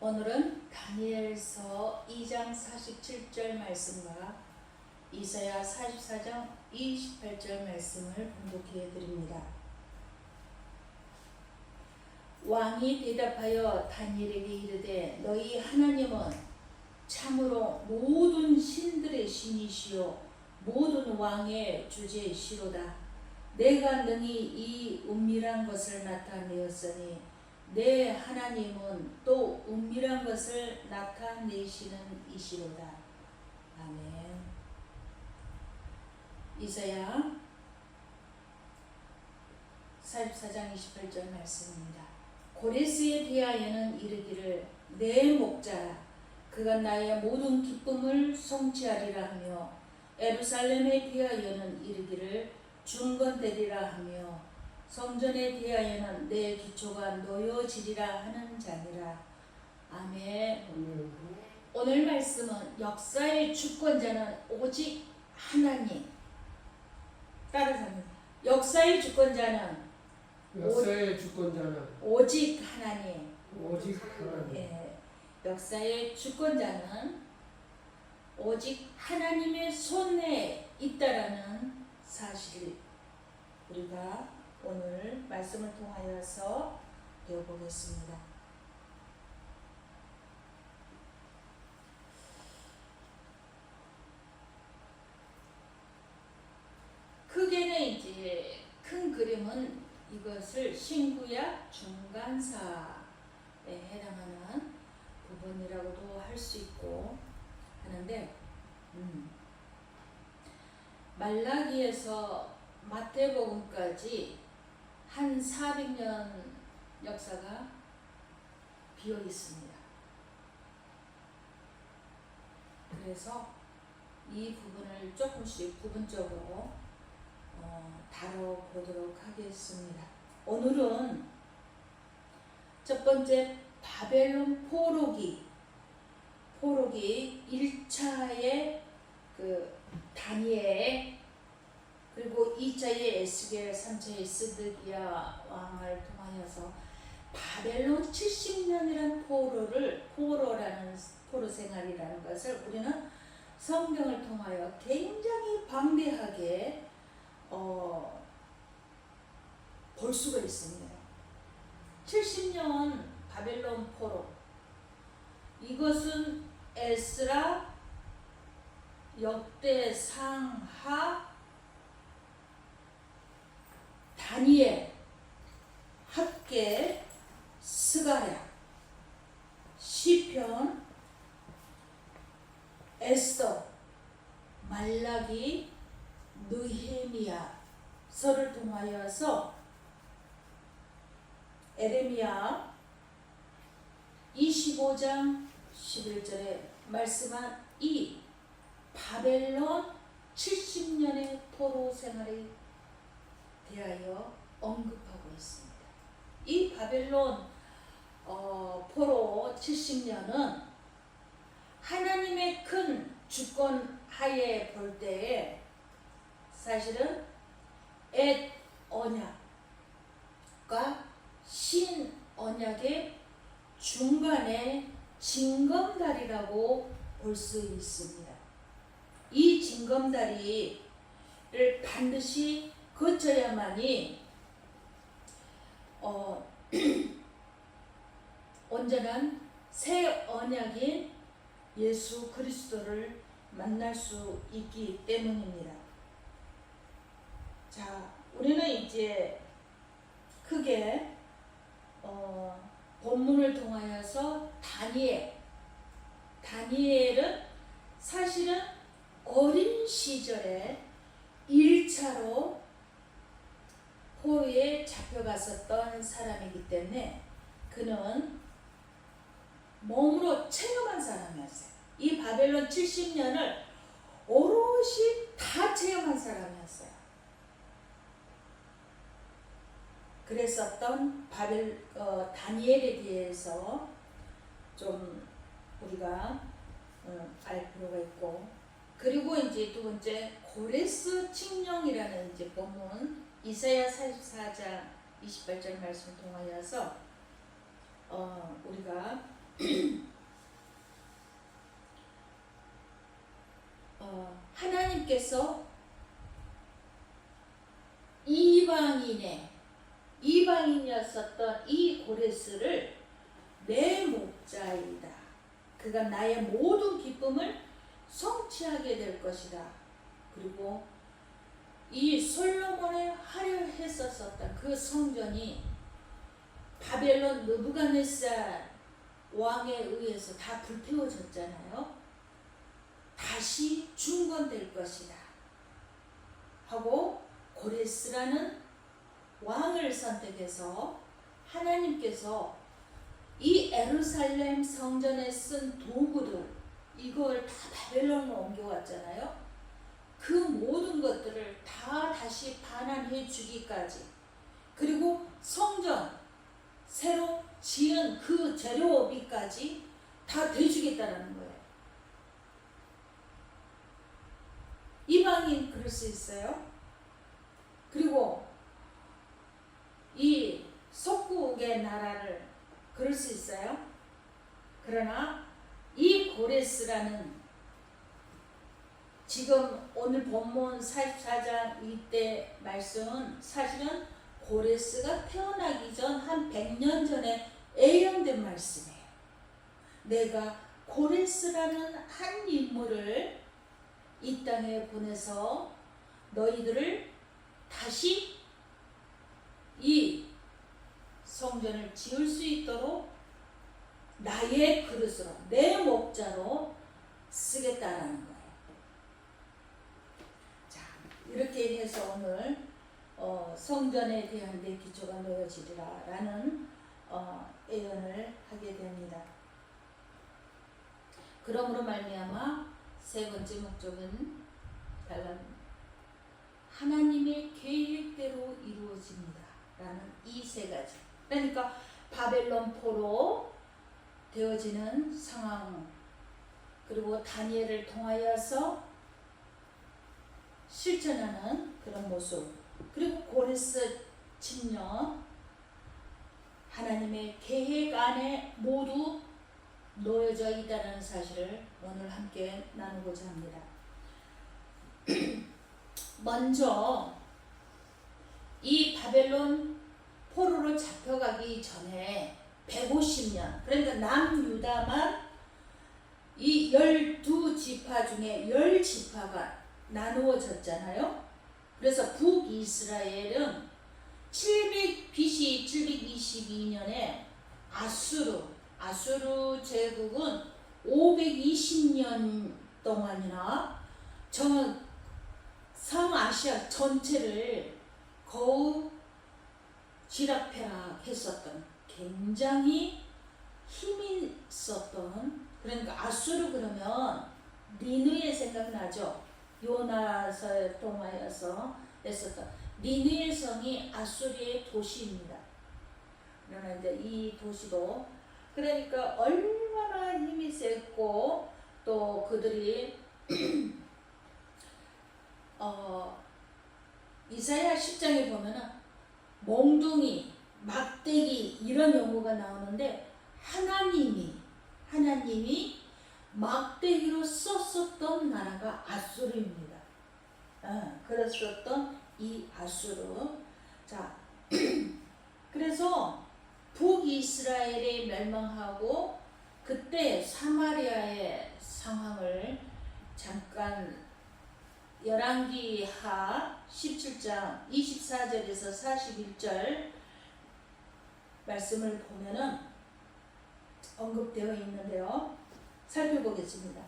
오늘은 다니엘서 2장 47절 말씀과 이사야 44장 28절 말씀을 봉독해 드립니다. 왕이 대답하여 다니엘에게 이르되 너희 하나님은 참으로 모든 신들의 신이시요 모든 왕의 주제이시로다. 내가 능히 이 은밀한 것을 나타내었으니 내 하나님은 또 은밀한 것을 나타내시는 이시로다. 아멘. 이사야 44장 28절 말씀입니다. 고레스에 대하여는 이르기를 내 목자라 그가 나의 모든 기쁨을 성취하리라 하며 예루살렘에 대하여는 이르기를 중건되리라 하며 성전에 대하여는 내 기초가 놓여지리라 하는 자니라. 아멘. 오늘 말씀은 역사의 주권자는 오직 하나님. 따라서 역사의 주권자는 오직 하나님. 예, 역사의 주권자는 오직 하나님의 손에 있다라는 사실을 우리가 오늘 말씀을 통하여서 배워보겠습니다. 크게는 이제 큰 그림은 이것을 신구약 중간사에 해당하는 부분이라고도 할 수 있고 하는데 말라기에서 마태복음까지 한 400년 역사가 비어 있습니다. 그래서 이 부분을 조금씩 부분적으로 다뤄보도록 하겠습니다. 오늘은 첫 번째 바벨론 포로기 1차의 그 다니엘 그리고 2차의 에스겔 3차의 스드기야 왕을 통하여서 바벨론 70년이라는 포로라는 포로 생활이라는 것을 우리는 성경을 통하여 굉장히 방대하게 볼 수가 있습니다. 70년 바벨론 포로, 이것은 에스라, 역대상하, 다니엘, 학개, 스가랴, 시편, 에스더, 말라기, 느헤미야서를 통하여서 에레미야 25장 11절에 말씀한 이 바벨론 70년의 포로 생활에 대하여 언급하고 있습니다. 이 바벨론 포로 70년은 하나님의 큰 주권 하에 볼 때에 사실은 엣 언약과 신 언약의 중간에 징검다리라고 볼 수 있습니다. 이 징검다리를 반드시 거쳐야만이 온전한 새 언약인 예수 그리스도를 만날 수 있기 때문입니다. 자, 우리는 이제 크게 본문을 통하여서 다니엘은 사실은 어린 시절에 1차로 포로에 잡혀갔었던 사람이기 때문에 그는 몸으로 체험한 사람이었어요. 이 바벨론 70년을 오롯이 다 체험한 사람이었어요. 그랬었던 다니엘에 대해서 좀 우리가 알 필요가 있고, 그리고 이제 두 번째 고레스 칙령이라는 이제 본문 이사야 44장 28절 말씀 통하여서 우리가 하나님께서 이방인이었었던 이 고레스를 내 목자이다. 그가 나의 모든 기쁨을 성취하게 될 것이다. 그리고 이 솔로몬이 하려 했었던 그 성전이 바벨론 느부갓네살 왕에 의해서 다 불태워졌잖아요. 다시 중건될 것이다 하고 고레스라는 왕을 선택해서 하나님께서 이 예루살렘 성전에 쓴 도구들 이걸 다 바벨론으로 옮겨왔잖아요. 그 모든 것들을 다 다시 반환해 주기까지, 그리고 성전 새로 지은 그 재료비까지 다 대주겠다는 거예요. 이방인 그럴 수 있어요. 그리고 이 속국의 나라를 그럴 수 있어요. 그러나 이 고레스라는 지금 오늘 본문 44장 이때 말씀은 사실은 고레스가 태어나기 전 한 100년 전에 예언된 말씀이에요. 내가 고레스라는 한 인물을 이 땅에 보내서 너희들을 다시 이 성전을 지을 수 있도록 나의 그릇으로 내 목자로 쓰겠다라는 거예요. 자, 이렇게 해서 오늘 성전에 대한 내 기초가 놓여지리라 라는 예언을 하게 됩니다. 그러므로 말미암아 세 번째 목적은 하나님의 계획대로 이루어집니다 라는 이 세 가지. 그러니까 바벨론 포로 되어지는 상황, 그리고 다니엘을 통하여서 실천하는 그런 모습, 그리고 고레스 침략, 하나님의 계획 안에 모두 놓여져 있다는 사실을 오늘 함께 나누고자 합니다. 먼저 이 바벨론 포로로 잡혀가기 전에 150년, 그러니까 남유다만 이 12지파 중에 10지파가 나누어졌잖아요. 그래서 북이스라엘은 BC 722년에 아수르 제국은 520년 동안이나 성아시아 전체를 거의 쥐락펴락했었던 굉장히 힘이 있었던, 그러니까 아수르 그러면 니느웨 생각나죠? 요나서에 통하여서 했었던 니느웨 성이 아수르의 도시입니다. 그러나 이제 이 도시도 그러니까 얼마나 힘이 셌고 또 그들이 이사야 10장에 보면은 몽둥이, 막대기 이런 용어가 나오는데 하나님이 막대기로 썼었던 나라가 아수르입니다. 그랬었던 이 아수르. 자, 그래서 북이스라엘이 멸망하고 그때 사마리아의 상황을 잠깐 열왕기하 17장 24절에서 41절 말씀을 보면은 언급되어 있는데요. 살펴보겠습니다.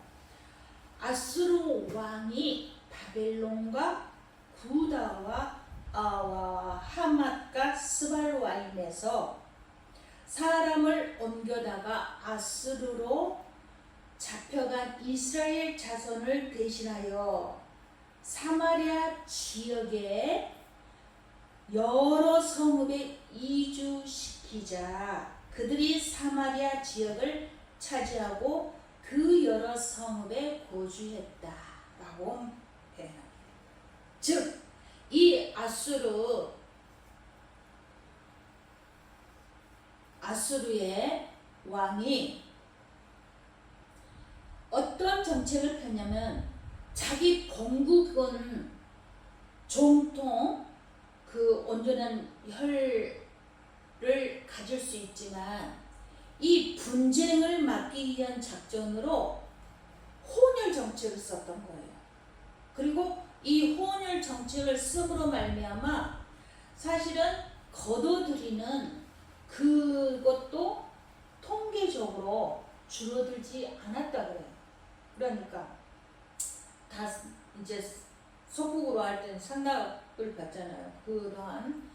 아수르 왕이 바벨론과 구다와 아와 하맛과 스발와임에서 사람을 옮겨다가 아수르로 잡혀간 이스라엘 자손을 대신하여 사마리아 지역에 여러 성읍에 이주시키자 그들이 사마리아 지역을 차지하고 그 여러 성읍에 거주했다라고 표현합니다. 즉, 이 아수르의 왕이 어떤 정책을 폈냐면 자기 본국은 정통 그 온전한 혈을 가질 수 있지만 이 분쟁을 막기 위한 작전으로 혼혈 정책을 썼던 거예요. 그리고 이 혼혈 정책을 씀으로 말미암아 사실은 거둬들이는 그것도 통계적으로 줄어들지 않았다 그래요. 그러니까 다 이제 소국으로 할 때는 상납을 받잖아요. 그러한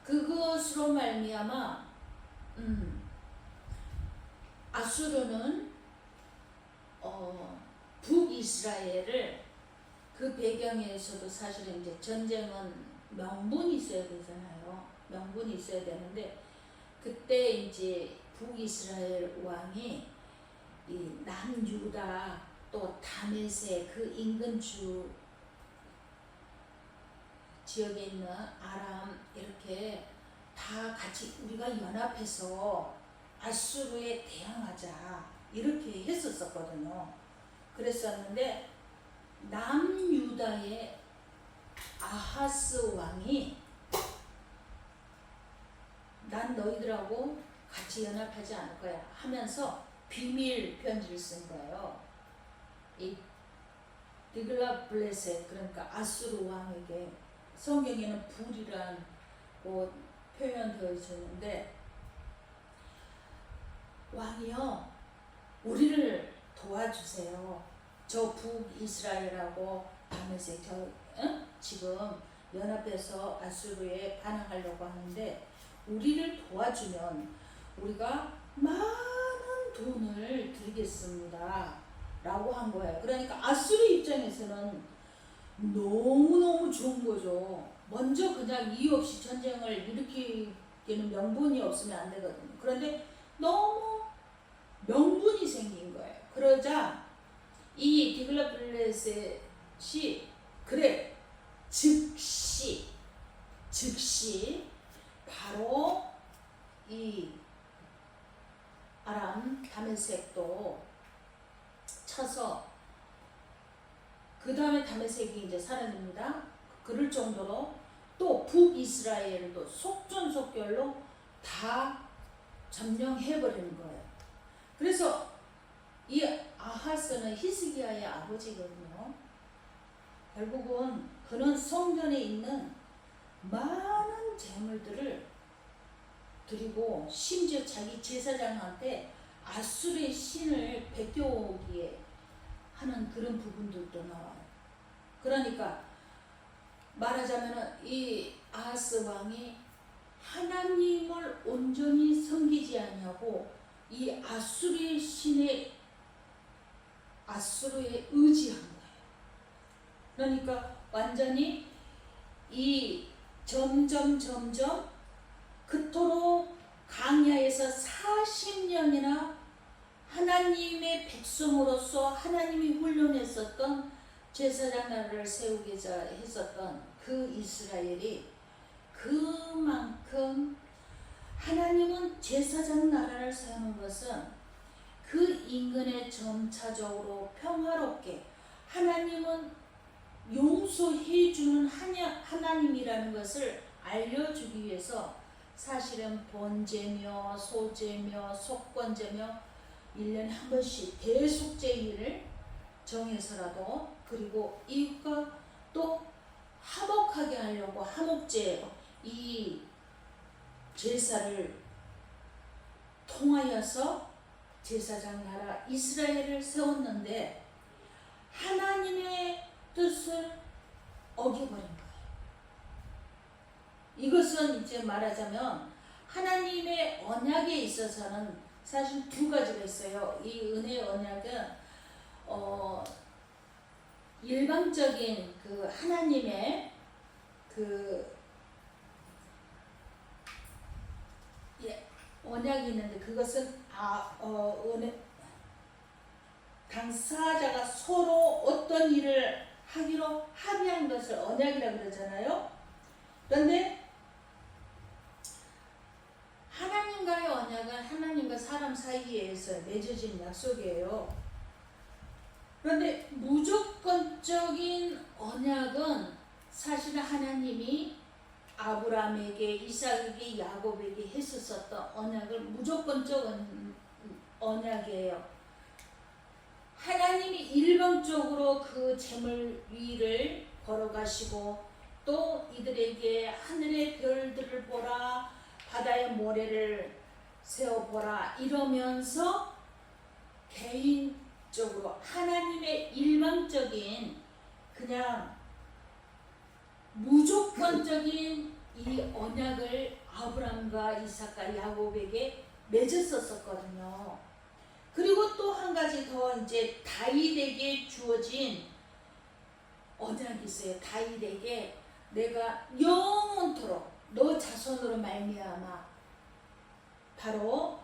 그것으로 말미암아 아수르는 북이스라엘을 그 배경에서도 사실은 이제 전쟁은 명분이 있어야 되잖아요. 명분이 있어야 되는데 그때 이제 북이스라엘 왕이 이 남유다 또 다메섹 그 인근 지역에 있는 아람 이렇게 다 같이 우리가 연합해서 아수르에 대항하자 이렇게 했었거든요. 그랬었는데 남유다의 아하스 왕이 난 너희들하고 같이 연합하지 않을 거야 하면서 비밀 편지를 쓴 거예요. 이 디글라블레셋 그러니까 아수르 왕에게 성경에는 불이란 표현되어 있었는데 왕이요 우리를 도와주세요. 저 북이스라엘하고 다메섹 지금 연합해서 아수르에 반항하려고 하는데 우리를 도와주면 우리가 많은 돈을 드리겠습니다 라고 한 거예요. 그러니까 아수르 입장에서는 너무너무 좋은 거죠. 먼저 그냥 이유 없이 전쟁을 일으키기는 명분이 없으면 안 되거든요. 그런데 너무 명분이 생긴 거예요. 그러자 이 디글라블레셋이 그래 즉시 바로 이 아람 다메섹도 쳐서 그 다음에 다메섹이 이제 사라집니다. 그럴 정도로 또 북이스라엘도 속전속결로 다 점령해버리는 거예요. 그래서 이 아하스는 히스기야의 아버지거든요. 결국은 그는 성전에 있는 많은 재물들을 드리고 심지어 자기 제사장한테 아수르의 신을 베껴오기에 하는 그런 부분들도 나와요. 그러니까 말하자면 이 아하스 왕이 하나님을 온전히 섬기지 아니하고 이 아수르의 신에 아수르에 의지한 거예요. 그러니까 완전히 이 점점 그토록 광야에서 40년이나 하나님의 백성으로서 하나님이 훈련했었던 제사장 나라를 세우고자 했었던 그 이스라엘이 그만큼 하나님은 제사장 나라를 세우는 것은 그 인근에 점차적으로 평화롭게 하나님은 용서해주는 하나님이라는 것을 알려주기 위해서 사실은 번제며 소제며 속건제며 1년에 한 번씩 대속제일을 정해서라도 그리고 이웃과 또 화목하게 하려고 화목제 이 제사를 통하여서 제사장 나라 이스라엘을 세웠는데 하나님의 뜻을 어겨버린 거예요. 이것은 이제 말하자면 하나님의 언약에 있어서는 사실 두 가지가 있어요. 이 은혜의 언약은 일방적인 그 하나님의 그 언약이 있는데 그것은 당사자가 서로 어떤 일을 하기로 합의한 것을 언약이라고 그러잖아요. 그런데 하나님과의 언약은 하나님과 사람 사이에서 맺어진 약속이에요. 그런데 무조건적인 언약은 사실 하나님이 아브라함에게, 이삭에게, 야곱에게 했었던 언약을 무조건적인 언약이에요. 하나님이 일방적으로 그 재물 위를 걸어가시고 또 이들에게 하늘의 별들을 보라, 바다의 모래를 세어보라 이러면서 개인적으로 하나님의 일방적인 그냥 무조건적인 이 언약을 아브라함과 이삭과 야곱에게 맺었었거든요. 그리고 또 한 가지 더 이제 다윗에게 주어진 언약이 있어요. 다윗에게 내가 영원토록 너 자손으로 말미암아 바로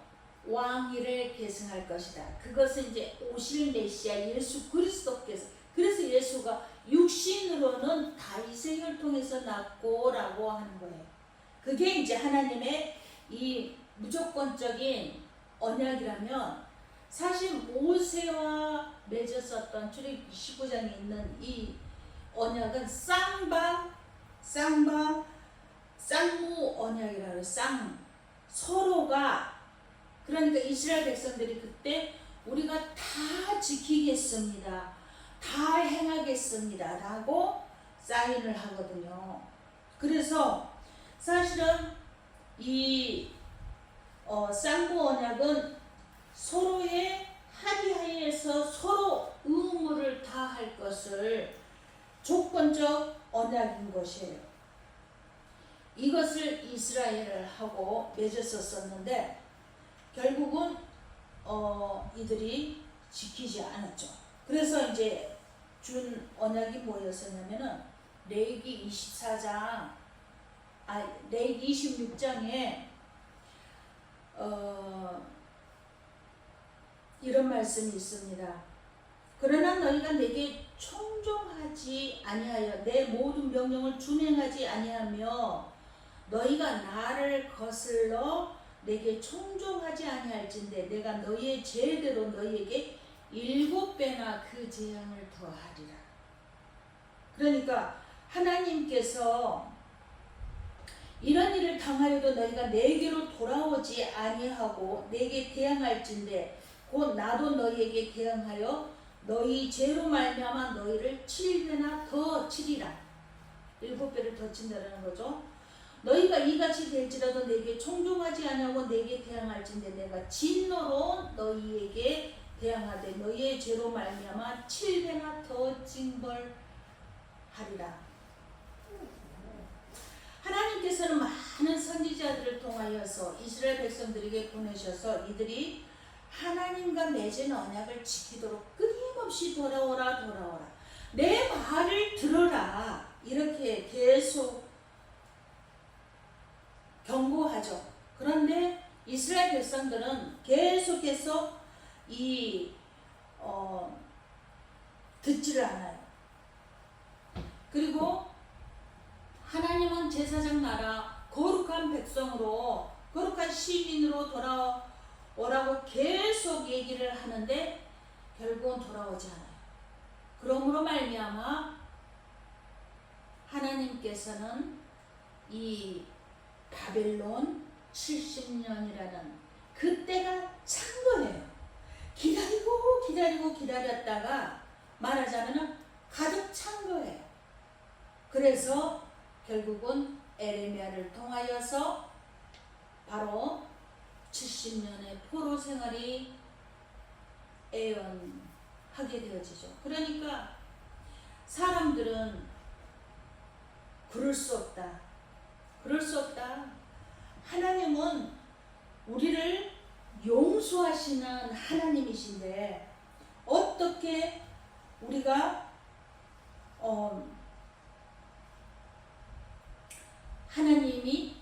왕위를 계승할 것이다. 그것은 이제 오실 메시아 예수 그리스도께서, 그래서 예수가 육신으로는 다윗의 혈통에서 났고라고 하는 거예요. 그게 이제 하나님의 이 무조건적인 언약이라면, 사실 모세와 맺었었던 출애굽기 19장에 있는 이 언약은 쌍무 언약이라고 해요. 서로가, 그러니까 이스라엘 백성들이 그때 우리가 다 지키겠습니다, 다 행하겠습니다 라고 사인을 하거든요. 그래서 사실은 이 쌍무 언약은 서로의 합의하에서 서로 의무를 다할 것을 조건적 언약인 것이에요. 이것을 이스라엘을 하고 맺었었는데 결국은 이들이 지키지 않았죠. 그래서 이제 준 언약이 뭐였었냐면은 레위기 26장에 이런 말씀이 있습니다. 그러나 너희가 내게 청종하지 아니하여 내 모든 명령을 준행하지 아니하며 너희가 나를 거슬러 내게 청종하지 아니할진대 내가 너희의 죄대로 너희에게 7배나 그 재앙을 더하리라. 그러니까 하나님께서 이런 일을 당하여도 너희가 내게로 돌아오지 아니하고 내게 대항할진대 곧 나도 너희에게 대항하여 너희 죄로 말미암아 너희를 7배나 더 치리라. 7배를 더 친다는 거죠. 너희가 이같이 될지라도 내게 청종하지 아니하고 내게 대항할진대 내가 진노로 너희에게 대항하되 너희의 죄로 말미암아 7배나 더 징벌하리라. 하나님께서는 많은 선지자들을 통하여서 이스라엘 백성들에게 보내셔서 이들이 하나님과 맺은 언약을 지키도록 끊임없이 돌아오라 내 말을 들어라 이렇게 계속 경고하죠. 그런데 이스라엘 백성들은 계속해서 듣지를 않아요. 그리고 하나님은 제사장 나라 거룩한 백성으로 거룩한 시민으로 돌아오라고 계속 얘기를 하는데 결국은 돌아오지 않아요. 그러므로 말미암아 하나님께서는 이 바벨론 70년이라는 그때가 찬 거예요. 기다렸다가 말하자면 가득 찬 거예요. 그래서 결국은 에레미야를 통하여서 바로 70년의 포로 생활이 애원하게 되어지죠. 그러니까 사람들은 그럴 수 없다. 하나님은 우리를 용서하시는 하나님이신데 어떻게 우리가 하나님이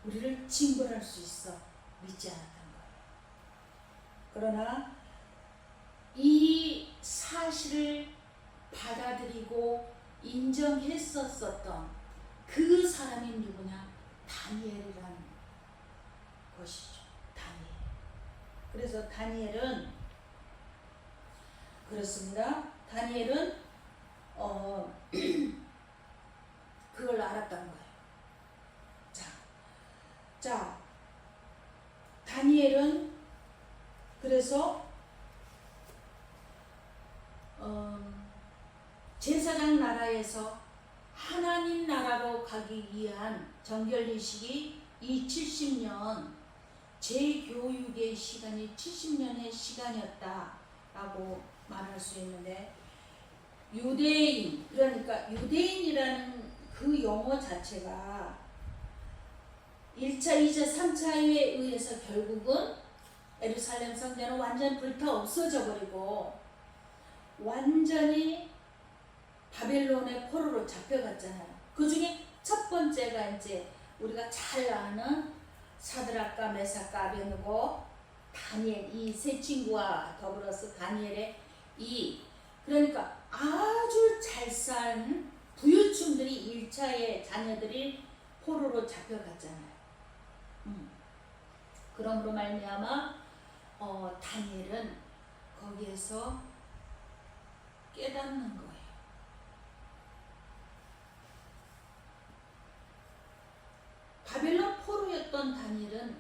우리를 징벌할 수 있어? 믿지 않았던 거예요. 그러나 이 사실을 받아들이고 인정했었던 그 사람이 누구냐? 다니엘이라는 것이죠. 다니엘. 그래서 다니엘은 그 그렇습니다. 다니엘은 그걸 알았던 거예요. 자, 다니엘은 그래서 제사장 나라에서 하나님 나라로 가기 위한 정결의식이 이 70년 재교육의 시간이 70년의 시간이었다라고 말할 수 있는데, 유대인, 그러니까 유대인이라는 그 용어 자체가 1차, 2차, 3차에 의해서 결국은 예루살렘 성전은 완전 불타 없어져 버리고 완전히 바벨론의 포로로 잡혀갔잖아요. 그 중에 첫 번째가 이제 우리가 잘 아는 사드락과 메삭과 아벤느고 다니엘, 이 세 친구와 더불어서 다니엘의 그러니까 아주 잘 산 부유층들이 1차의 자녀들이 포로로 잡혀갔잖아요. 그러므로 말미암아 다니엘은 거기에서 깨닫는 거예요. 바벨론 포로였던 다니엘은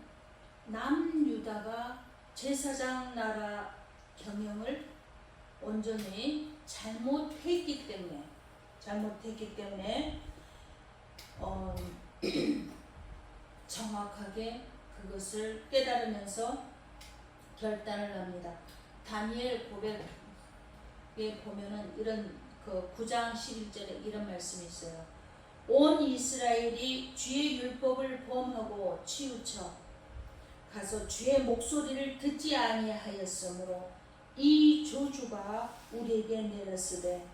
남유다가 제사장 나라 경영을 온전히 잘못했기 때문에 정확하게 그것을 깨달으면서 결단을 합니다. 다니엘 고백에 보면은 이런 그 9장 11절에 이런 말씀이 있어요. 온 이스라엘이 주의 율법을 범하고 치우쳐 가서 주의 목소리를 듣지 아니하였으므로 이 저주가 우리에게 내렸으되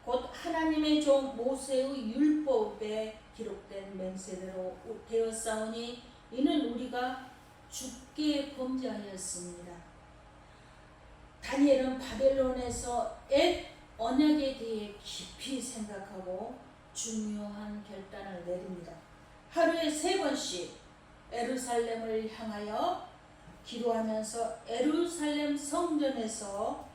곧 하나님의 종 모세의 율법에 기록된 맹세대로 되었사오니 이는 우리가 주께 범죄하였습니다. 다니엘은 바벨론에서 옛 언약에 대해 깊이 생각하고 중요한 결단을 내립니다. 하루에 3번씩 예루살렘을 향하여 기도하면서 예루살렘 성전에서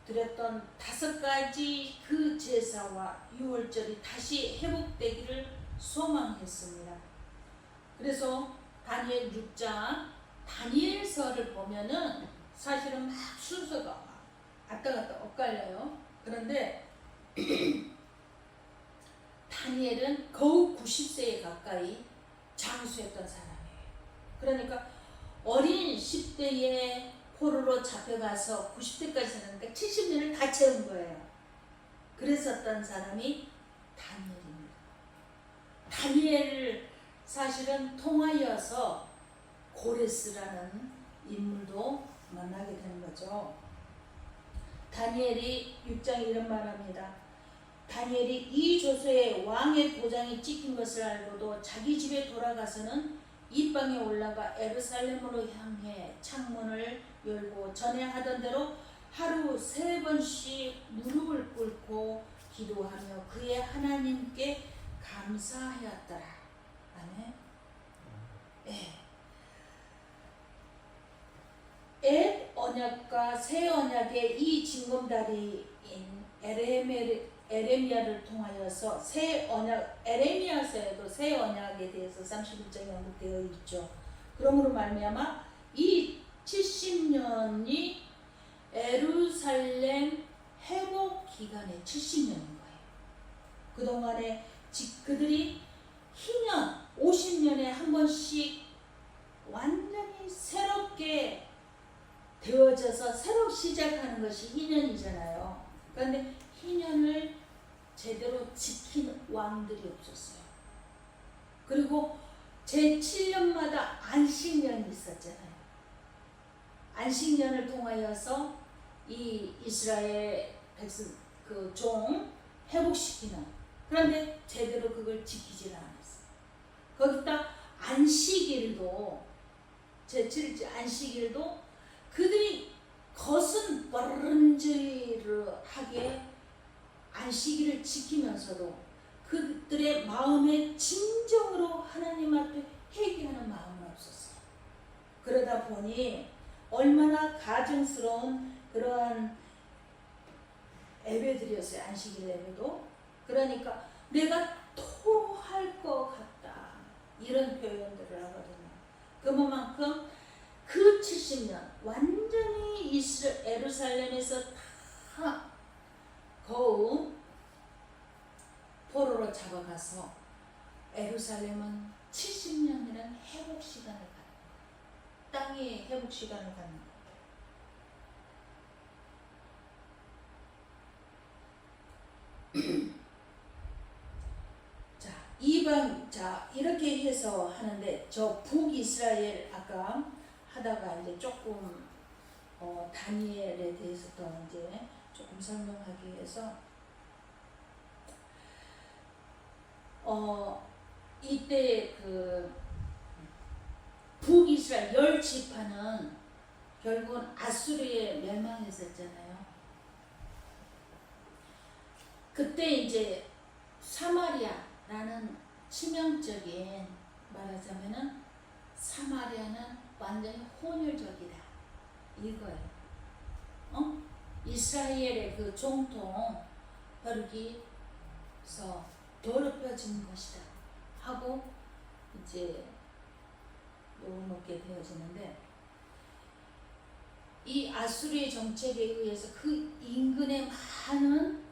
드렸던 5가지 그 제사와 유월절이 다시 회복되기를 소망했습니다. 그래서 다니엘 6장 다니엘서를 보면은 사실은 막 순서가 왔다 갔다 엇갈려요. 그런데 다니엘은 거의 90세에 가까이 장수했던 사람이에요. 그러니까 어린 10대에 포로로 잡혀가서 90대까지 사는데 70년을 다 채운 거예요. 그랬었던 사람이 다니엘입니다. 다니엘을 사실은 통하여서 고레스라는 인물도 만나게 되는 거죠. 다니엘이 6장에 이런 말합니다. 다니엘이 이 조서에 왕의 도장이 찍힌 것을 알고도 자기 집에 돌아가서는 이방에 올라가 예루살렘으로 향해 창문을 열고 전에 하던 대로 하루 3번씩 무릎을 꿇고 기도하며 그의 하나님께 감사하였더라. 아멘. 옛 언약과 새 언약의 이 징검다리인 에레미야를 통하여서 새 언약, 에레미야서에도 새 언약에 대해서 31장이 언급되어 있죠. 그러므로 말미암아 이 70년이 예루살렘 회복 기간의 70년인 거예요. 그동안에 그들이 희년 50년에 한 번씩 완전히 새롭게 되어져서 새로 시작하는 것이 희년이잖아요. 그런데 희년을 제대로 지킨 왕들이 없었어요. 그리고 제7년마다 안식년이 있었잖아요. 안식년을 통하여서 이 이스라엘 백성 그 종 회복시키는, 그런데 제대로 그걸 지키질 않았어요. 거기다 안식일도 제7일 안식일도 그들이 겉은 버른질하게 안식일을 지키면서도 그들의 마음에 진정으로 하나님 앞에 회개하는 마음은 없었어요. 그러다 보니 얼마나 가증스러운 그러한 예배드렸어요. 안식일 예배도. 그러니까 내가 토할 것 같다. 이런 표현들을 하거든요. 그만큼 그 70년 완전히 예루살렘에서 다 거우 포로로 잡아가서 예루살렘은 70년이라는 회복 시간을 갖는 거예요. 땅이 회복 시간을 갖는 거예요. 자, 이방, 자, 이렇게 해서 하는데, 저 북이스라엘 아까 하다가 이제 조금, 다니엘에 대해서 더 이제 조금 설명하기 위해서, 이때 그 북이스라엘 10지파는 결국은 아수르에 멸망했었잖아요. 그때 이제 사마리아라는 치명적인, 말하자면은 사마리아는 완전히 혼혈적이다 이거예요. 이스라엘의 그 정통 혈기서 더럽혀진 것이다 하고 이제 놓게 되어지는데, 이 아수르의 정책에 의해서 그 인근의 많은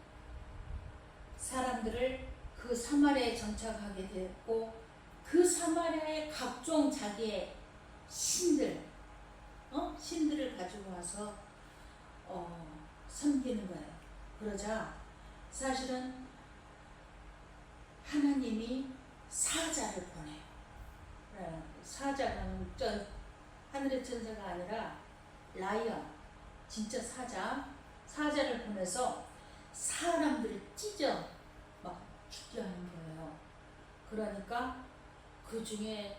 사람들을 그 사마리아에 정착하게 됐고, 그 사마리아의 각종 자기의 신들을 가지고 와서 섬기는 거예요. 그러자 사실은 하나님이 사자를 보내요. 사자는 하늘의 천사가 아니라 라이언, 진짜 사자를 보내서 사람들을 찢어 막 죽게 하는 거예요. 그러니까 그 중에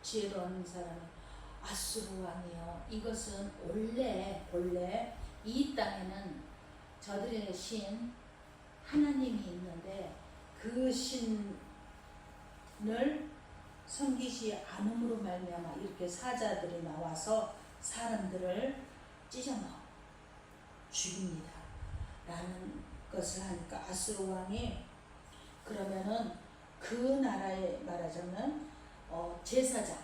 지혜로운 사람이 아수르 왕이요, 이것은 본래 이 땅에는 저들의 신 하나님이 있는데 그 신을 섬기지 않음으로 말미암아 이렇게 사자들이 나와서 사람들을 찢어먹어 죽입니다 라는 것을 하니까, 아수르 왕이 그러면은 그 나라에 말하자면 제사장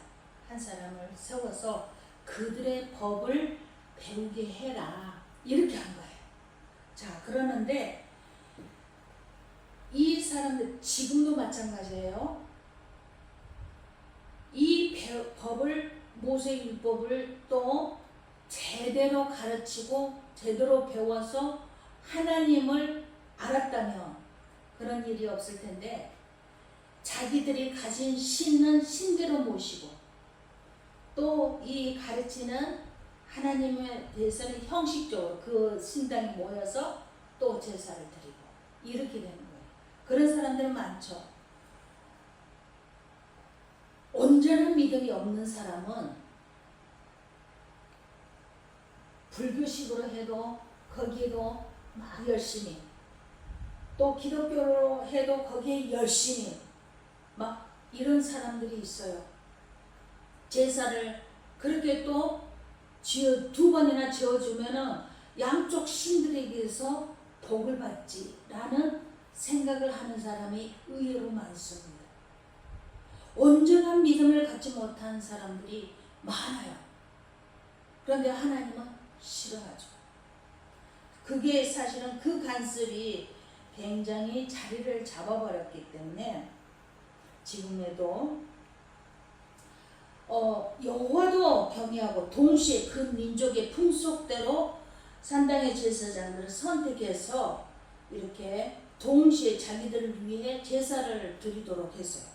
한 사람을 세워서 그들의 법을 배우게 해라 이렇게 한 거예요. 자, 그러는데 이 사람들 지금도 마찬가지예요. 이 법을, 모세율법을 또 제대로 가르치고 제대로 배워서 하나님을 알았다면 그런 일이 없을 텐데, 자기들이 가진 신은 신대로 모시고 또 이 가르치는 하나님에 대해서는 형식적으로 그 신당이 모여서 또 제사를 드리고 이렇게 되는 거예요. 그런 사람들은 많죠. 온전한 믿음이 없는 사람은 불교식으로 해도 거기에도 막 열심히, 또 기독교로 해도 거기에 열심히 막 이런 사람들이 있어요. 제사를 그렇게 또 두 번이나 지어주면은 양쪽 신들에게서 복을 받지라는 생각을 하는 사람이 의외로 많습니다. 온전한 믿음을 갖지 못한 사람들이 많아요. 그런데 하나님은 싫어하죠. 그게 사실은 그 간섭이 굉장히 자리를 잡아버렸기 때문에 지금에도 여호와도 경외하고 동시에 그 민족의 풍속대로 산당의 제사장들을 선택해서 이렇게 동시에 자기들을 위해 제사를 드리도록 했어요.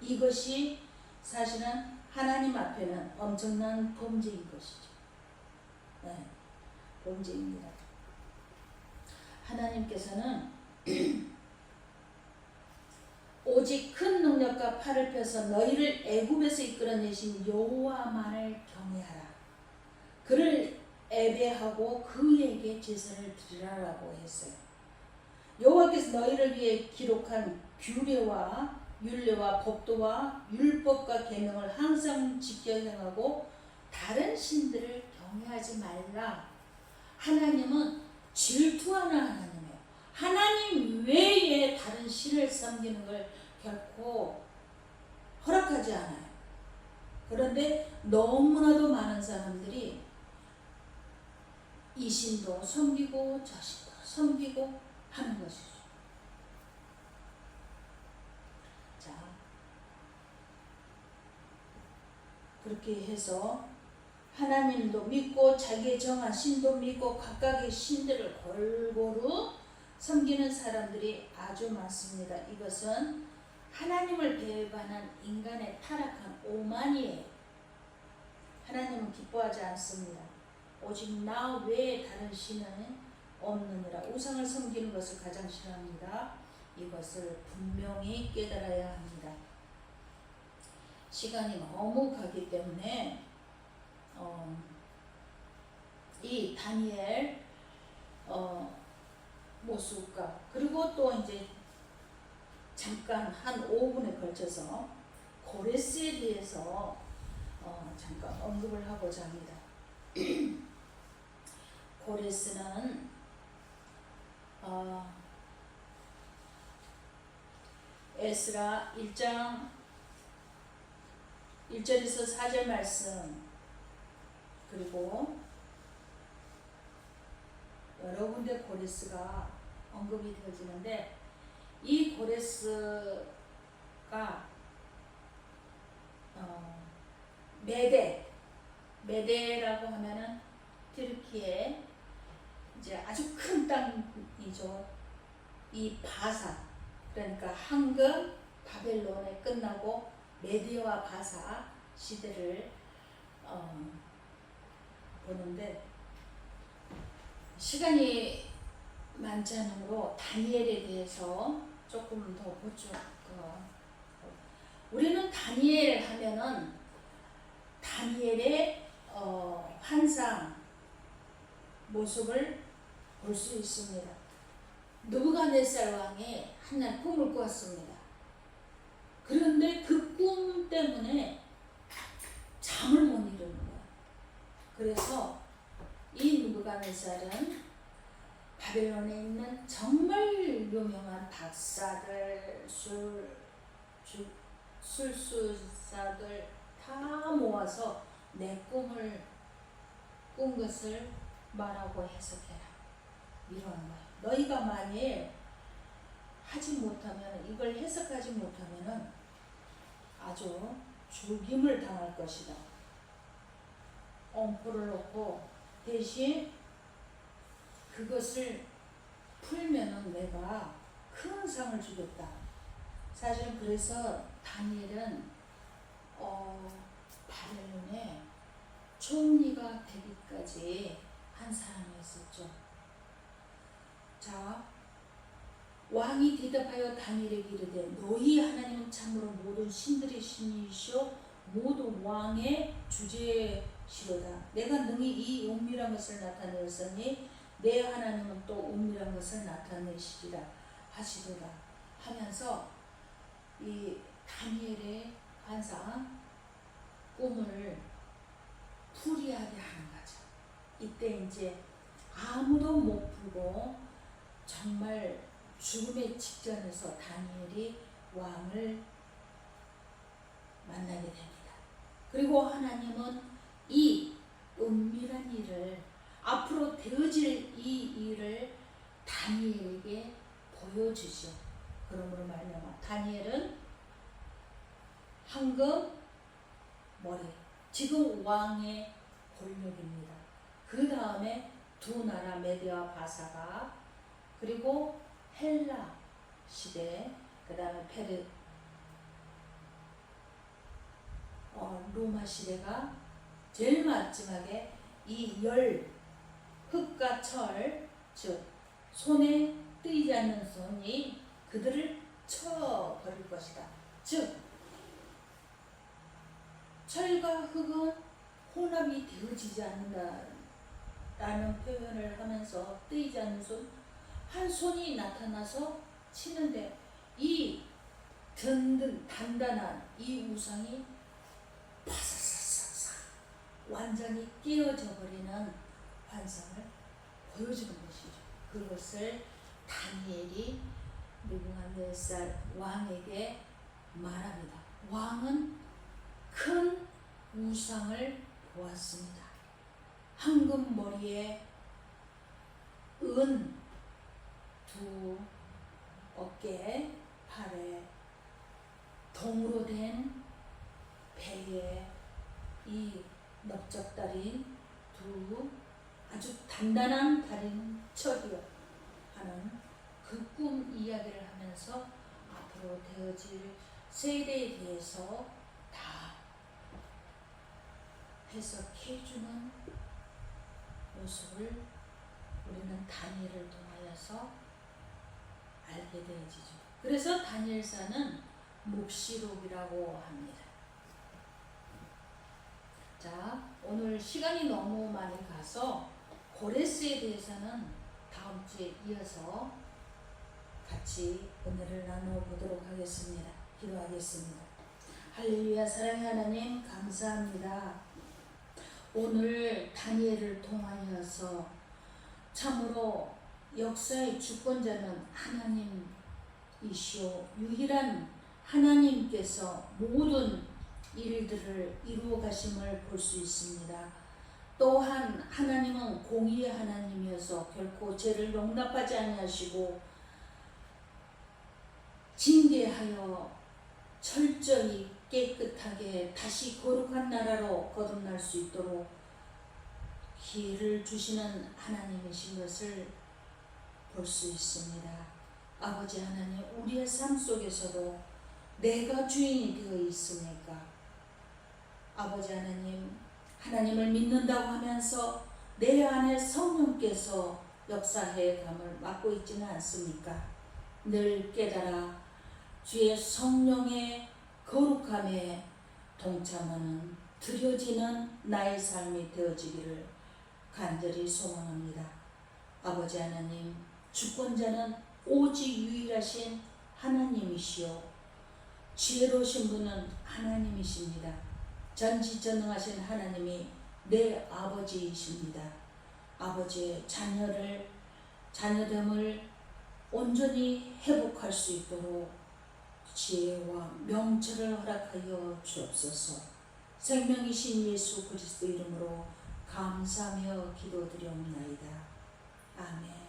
이것이 사실은 하나님 앞에는 엄청난 범죄인 것이죠. 네, 범죄입니다. 하나님께서는 오직 큰 능력과 팔을 펴서 너희를 애굽에서 이끌어내신 여호와만을 경외하라. 그를 예배하고 그에게 제사를 드리라라고 했어요. 여호와께서 너희를 위해 기록한 규례와 율례와 법도와 율법과 계명을 항상 지켜 행하고 다른 신들을 경외하지 말라. 하나님은 질투하는 하나님이에요. 하나님 외에 다른 신을 섬기는 걸 결코 허락하지 않아요. 그런데 너무나도 많은 사람들이 이 신도 섬기고 저 신도 섬기고 하는 것이죠. 자, 그렇게 해서 하나님도 믿고 자기의 정한 신도 믿고 각각의 신들을 골고루 섬기는 사람들이 아주 많습니다. 이것은 하나님을 배반한 인간의 타락한 오만이에요. 하나님은 기뻐하지 않습니다. 오직 나 외에 다른 신은 없느니라. 우상을 섬기는 것을 가장 싫어합니다. 이것을 분명히 깨달아야 합니다. 시간이 너무 가기 때문에 이 다니엘 모습과 그리고 또 이제 잠깐 한 5분에 걸쳐서 고레스에 대해서 잠깐 언급을 하고자 합니다. 고레스는 에스라 1장 1절에서 4절 말씀 그리고 여러 군데 고레스가 언급이 되어지는데 이 고레스가 메데라고 하면은 튀르키예 이제 아주 큰 땅이죠. 이 바사 그러니까 황금 바벨론에 끝나고 메디와 바사 시대를 보는데 시간이 많지 않으므로 다니엘에 대해서 조금 더 보죠. 우리는 다니엘 하면은 다니엘의 환상 모습을 볼 수 있습니다. 느부갓네살 왕이 한날 꿈을 꾸었습니다. 그런데 그 꿈 때문에 잠을 못 이루는 거예요. 그래서 이 느부갓네살은 바벨론에 있는 정말 유명한 박사들, 술수사들 다 모아서 내 꿈을 꾼 것을 말하고 해석해라. 이러는 거예요. 너희가 만일 하지 못하면 이걸 해석하지 못하면 아주 죽임을 당할 것이다. 엄포를 놓고 대신 그것을 풀면은 내가 큰 상을 주겠다. 사실 그래서 다니엘은 바벨론에 총리가 되기까지 한 사람이었었죠. 자, 왕이 대답하여 다니엘에게 이르되 너희 하나님은 참으로 모든 신들의 신이시오 모든 왕의 주제시로다. 내가 능히 이 은밀한 것을 나타내었으니 내 하나님은 또 은밀한 것을 나타내시리라 하시더라 하면서 이 다니엘의 환상 꿈을 풀이하게 하는 거죠. 이때 이제 아무도 못 풀고 정말 죽음의 직전에서 다니엘이 왕을 만나게 됩니다. 그리고 하나님은 이 은밀한 일을 앞으로 되어질 이 일을 다니엘에게 보여주죠. 그러므로 말미암아 다니엘은 황금 머리 지금 왕의 권력입니다. 그 다음에 두 나라 메디와 바사가 그리고 헬라 시대 그 다음에 로마 시대가 제일 마지막에 이 흙과 철, 즉 손에 뜨이지 않는 손이 그들을 쳐버릴 것이다. 즉 철과 흙은 혼합이 되어지지 않는다라는 표현을 하면서 뜨이지 않는 손, 한 손이 나타나서 치는데 이 단단한 이 우상이 파사사사사 완전히 깨어져 버리는 환상을 보여주는 것이죠. 그것을 다니엘이 느부갓네살 왕에게 말합니다. 왕은 큰 우상을 보았습니다. 황금 머리에 은 두 어깨에 팔에 동으로 된 배에 이 넓적다린 두 아주 단단한 다리는 척이요 하는 그 꿈 이야기를 하면서 앞으로 되어질 세대에 대해서 다 해석해주는 모습을 우리는 다니엘을 통하여서 알게 되어지죠. 그래서 다니엘서는 묵시록이라고 합니다. 자, 오늘 시간이 너무 많이 가서 고레스에 대해서는 다음 주에 이어서 같이 은혜를 나눠보도록 하겠습니다. 기도하겠습니다. 할렐루야. 사랑의 하나님 감사합니다. 오늘 다니엘을 통하여서 참으로 역사의 주권자는 하나님이시오. 유일한 하나님께서 모든 일들을 이루어 가심을 볼 수 있습니다. 또한 하나님은 공의의 하나님이어서 결코 죄를 용납하지 아니하시고 징계하여 철저히 깨끗하게 다시 거룩한 나라로 거듭날 수 있도록 기회를 주시는 하나님이신 것을 볼 수 있습니다. 아버지 하나님, 우리의 삶 속에서도 내가 주인이 되어 있으니까 아버지 하나님, 하나님을 믿는다고 하면서 내 안에 성령께서 역사해 감을 맡고 있지는 않습니까? 늘 깨달아 주의 성령의 거룩함에 동참하는 드려지는 나의 삶이 되어지기를 간절히 소망합니다. 아버지 하나님, 주권자는 오직 유일하신 하나님이시오. 지혜로우신 분은 하나님이십니다. 전지전능하신 하나님이 내 아버지이십니다. 아버지의 자녀됨을 온전히 회복할 수 있도록 지혜와 명철을 허락하여 주옵소서. 생명이신 예수 그리스도 이름으로 감사하며 기도드리옵나이다. 아멘.